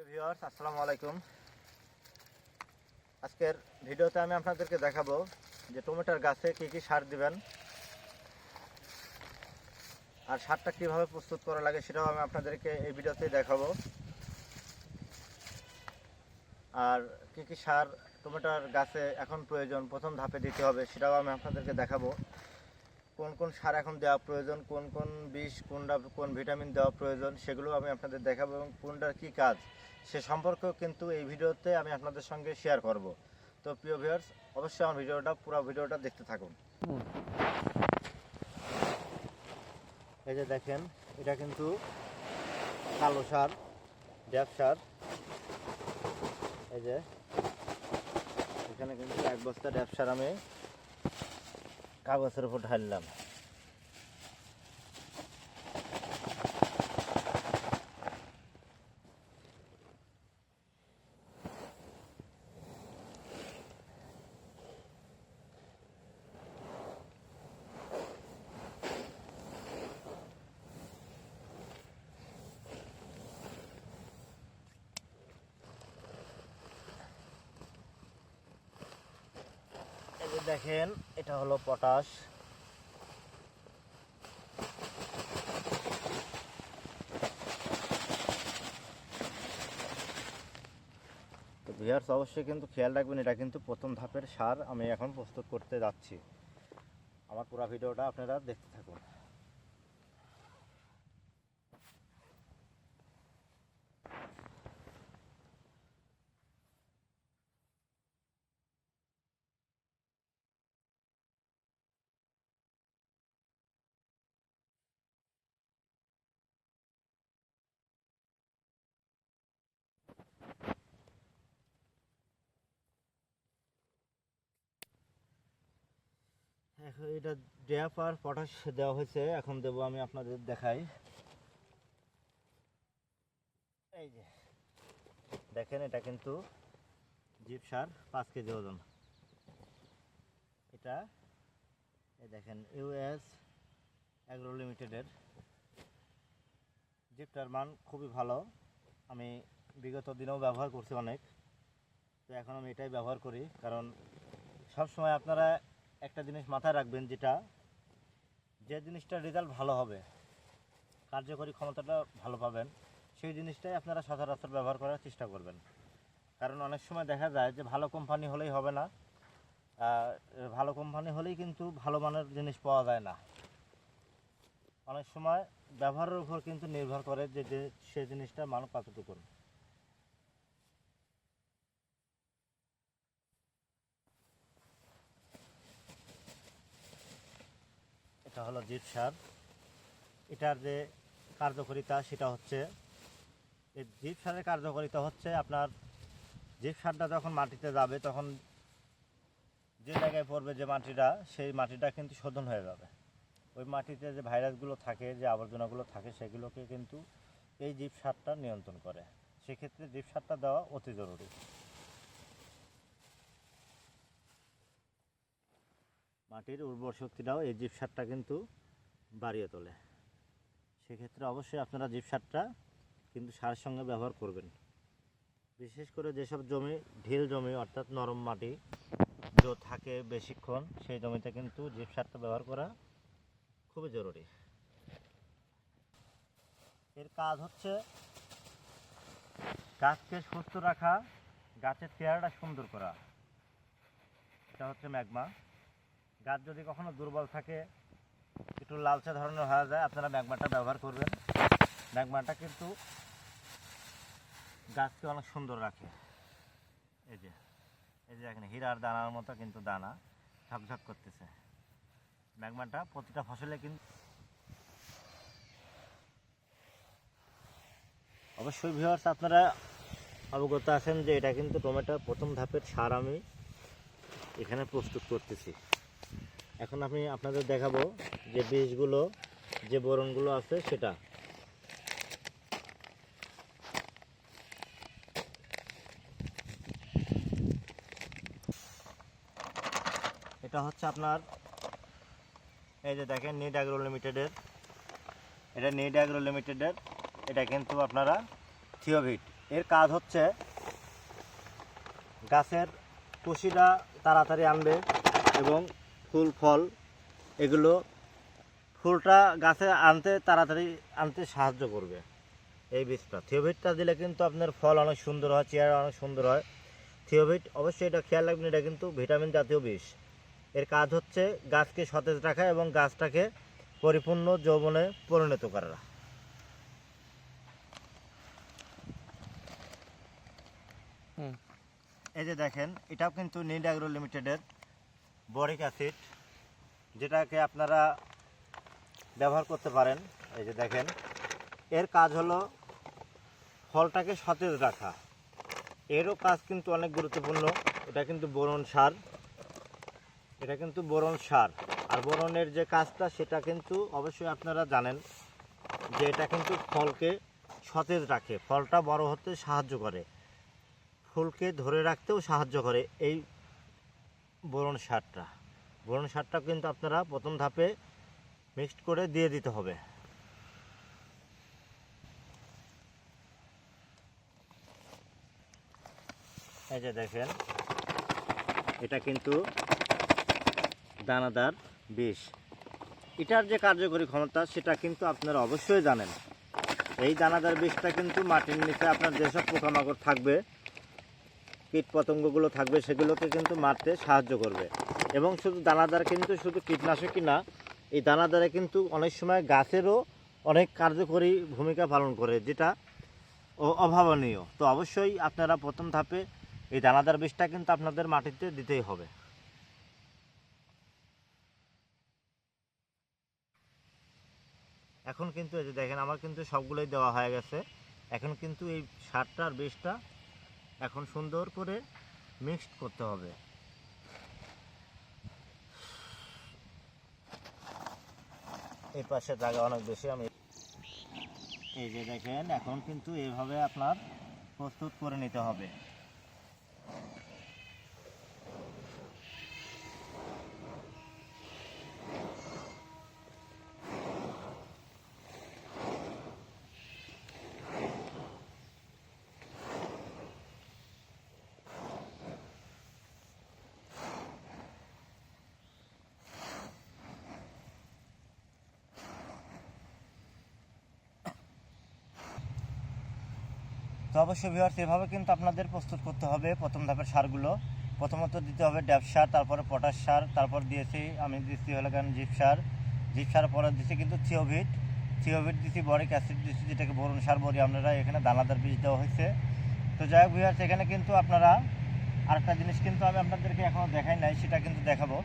Viewers আসসালামু আলাইকুম। আজকের ভিডিওতে আমি আপনাদেরকে দেখাবো যে টমেটোর গাছে কি কি সার দিবেন আর সারটা কিভাবে প্রস্তুত করা লাগে সেটাও আমি আপনাদেরকে এই ভিডিওতেই দেখাবো। আর কি কি সার টমেটোর গাছে এখন প্রয়োজন প্রথম ধাপে দিতে হবে সেটাও আমি আপনাদেরকে দেখাবো। কোন কোন সার এখন দেওয়া প্রয়োজন, কোন কোন বিষ, কোন ভিটামিন দেওয়া প্রয়োজন সেগুলো আমি আপনাদের দেখাবো এবং কোনটার কি কাজ সে সম্পর্কেও কিন্তু এই ভিডিওতে আমি আপনাদের সঙ্গে শেয়ার করব। তো প্রিয় ভিউয়ার্স অবশ্যই আমার পুরো ভিডিওটা দেখতে থাকুন। এই যে দেখেন, এটা কিন্তু কালো সার, ড্যাপ সার। এই যে এখানে কিন্তু 1 বস্তা ড্যাপ সার আমি কাগজের উপর ঢাললাম। এই যে দেখেন, এটা হলো পটাশ। তো ভিউয়ার্স অবশ্যই কিন্তু খেয়াল রাখবেন, এটা কিন্তু প্রথম ধাপের সার আমি এখন প্রস্তুত করতে যাচ্ছি। আমার পুরো ভিডিওটা আপনারা দেখতে থাকুন। এখন এটা ড্যাপ আর পটাশ দেওয়া হয়েছে, এখন দেবো আমি আপনাদের দেখাই। এই যে দেখেন, এটা কিন্তু জিপ সার 5 কেজি ওজন। এটা এই দেখেন ইউএস অ্যাগ্রো লিমিটেডের জিপটার মান খুবই ভালো। আমি বিগত দিনেও ব্যবহার করছি অনেক, তো এখন আমি এটাই ব্যবহার করি। কারণ সব সময় আপনারা একটা জিনিস মাথায় রাখবেন, যে জিনিসটার রেজাল্ট ভালো হবে, কার্যকরী ক্ষমতাটা ভালো পাবেন, সেই জিনিসটাই আপনারা সচরাচর ব্যবহার করার চেষ্টা করবেন। কারণ অনেক সময় দেখা যায় যে ভালো কোম্পানি হলেই হবে না, ভালো কোম্পানি হলেই কিন্তু ভালো মানের জিনিস পাওয়া যায় না। অনেক সময় ব্যবহারের উপর কিন্তু নির্ভর করে যে সে জিনিসটার মান কতটুকু। এটা হলো জিপ সার। এটার যে কার্যকারিতা সেটা হচ্ছে, এই জিপ সারের কার্যকারিতা হচ্ছে আপনার জিপ সারটা যখন মাটিতে যাবে তখন যে জায়গায় পড়বে যে মাটিটা, সেই মাটিটা কিন্তু শোধন হয়ে যাবে। ওই মাটিতে যে ভাইরাসগুলো থাকে, যে আবর্জনাগুলো থাকে, সেগুলোকে কিন্তু এই জিপ সারটা নিয়ন্ত্রণ করে। সেক্ষেত্রে জিপ সারটা দেওয়া অতি জরুরি। মাটির উর্বর শক্তিটাও এই জিপ সারটা কিন্তু বাড়িয়ে তোলে। সেক্ষেত্রে অবশ্যই আপনারা জিপ সারটা কিন্তু সারের সঙ্গে ব্যবহার করবেন। বিশেষ করে যেসব জমি ঢিল জমি, অর্থাৎ নরম মাটি থাকে বেশিক্ষণ, সেই জমিতে কিন্তু জিপ সারটা ব্যবহার করা খুবই জরুরি। এর কাজ হচ্ছে গাছকে সুস্থ রাখা, গাছের চেহারাটা সুন্দর করা। এটা হচ্ছে ম্যাগমা। গাছ যদি কখনো দুর্বল থাকে, একটু লালচে ধরনের হয়ে যায়, আপনারা ম্যাগমাটা ব্যবহার করবেন। ম্যাগমাটা কিন্তু গাছকে অনেক সুন্দর রাখে। এই যে এখানে হীরার দানার মতো কিন্তু দানা ঝকঝক করতেছে। ম্যাগমাটা প্রতিটা ফসলে কিন্তু অবশ্যই ভিউয়ার্স আপনারা অবগত আছেন যে এটা কিন্তু টমেটো প্রথম ধাপের সার আমি এখানে প্রস্তুত করতেছি। এখন আমি আপনাদের দেখাবো যে বীজগুলো, যে বোরনগুলো আছে সেটা। এটা হচ্ছে আপনার, এই যে দেখেন নিড অ্যাগ্রো লিমিটেডের, এটা কিন্তু আপনারা থিওভিট এর কাজ হচ্ছে গাছের কুশিটা তাড়াতাড়ি আনবে এবং ফুল ফল এগুলো ফুলটা গাছে আনতে তাড়াতাড়ি আনতে সাহায্য করবে। এই বীজটা থিওভিটটা দিলে কিন্তু আপনার ফল অনেক সুন্দর হয়, চেহারা অনেক সুন্দর হয়। থিওভিট অবশ্যই এটা খেয়াল রাখবেন, এটা কিন্তু ভিটামিন জাতীয় বীজ। এর কাজ হচ্ছে গাছকে সতেজ রাখা এবং গাছটাকে পরিপূর্ণ যৌবনে পরিণত করা। এই যে দেখেন, এটাও কিন্তু নীল অ্যাগ্রো লিমিটেডের বরিক অ্যাসিড, যেটাকে আপনারা ব্যবহার করতে পারেন। এই যে দেখেন, এর কাজ হলো ফলটাকে সতেজ রাখা। এরও কাজ কিন্তু অনেক গুরুত্বপূর্ণ। এটা কিন্তু বোরন সার, এটা কিন্তু বোরন সার। আর বোরনের যে কাজটা সেটা কিন্তু অবশ্যই আপনারা জানেন যে এটা কিন্তু ফলকে সতেজ রাখে, ফলটা বড় হতে সাহায্য করে, ফুলকে ধরে রাখতেও সাহায্য করে এই বোরন সারটা। বোরন সারটা কিন্তু আপনারা প্রথম ধাপে মিক্সড করে দিয়ে দিতে হবে। এই যে দেখেন, এটা কিন্তু দানাদার বিষ। এটার যে কার্যকরী ক্ষমতা সেটা কিন্তু আপনারা অবশ্যই জানেন। এই দানাদার বিষটা কিন্তু মাটির নিচে আপনার যেসব পোকামাকড় থাকবে, কীট পতঙ্গগুলো থাকবে, সেগুলোকে কিন্তু মারতে সাহায্য করবে। এবং শুধু দানাদার কিন্তু শুধু কীটনাশকই না, এই দানাদারে কিন্তু অনেক সময় গাছেরও অনেক কার্যকরী ভূমিকা পালন করে, যেটা অভাবনীয়। তো অবশ্যই আপনারা প্রথম ধাপে এই দানাদার বিষটা কিন্তু আপনাদের মাটিতে দিতেই হবে। এখন কিন্তু এই যে দেখেন, আমার কিন্তু সবগুলোই দেওয়া হয়ে গেছে। এখন কিন্তু এই সারটা আর বিষটা এখন সুন্দর করে মিক্সড করতে হবে। এই পাশে জায়গা অনেক বেশি, আমি এই যে দেখেন, এখন কিন্তু এইভাবে আপনার প্রস্তুত করে নিতে হবে। তো অবশ্যই ভিউয়ার্স, এভাবে কিন্তু আপনাদের প্রস্তুত করতে হবে প্রথম ধাপের সারগুলো। প্রথমত দিতে হবে ড্যাপ সার, তারপরে পটাশ সার, তারপর দিয়েছি আমি দিচ্ছি হলো কেন জিপ সার, জিপ সার পরে দিচ্ছি কিন্তু থিওভিট দিচ্ছি, বরিক অ্যাসিড দিচ্ছি, যেটাকে বোরন সার বলি আপনারা। এখানে দানাদার বীজ দেওয়া হয়েছে। তো যাই হোক ভিউয়ার্স, এখানে কিন্তু আপনারা আরেকটা জিনিস কিন্তু আমি আপনাদেরকে এখনও দেখাই নাই, সেটা কিন্তু দেখাবো।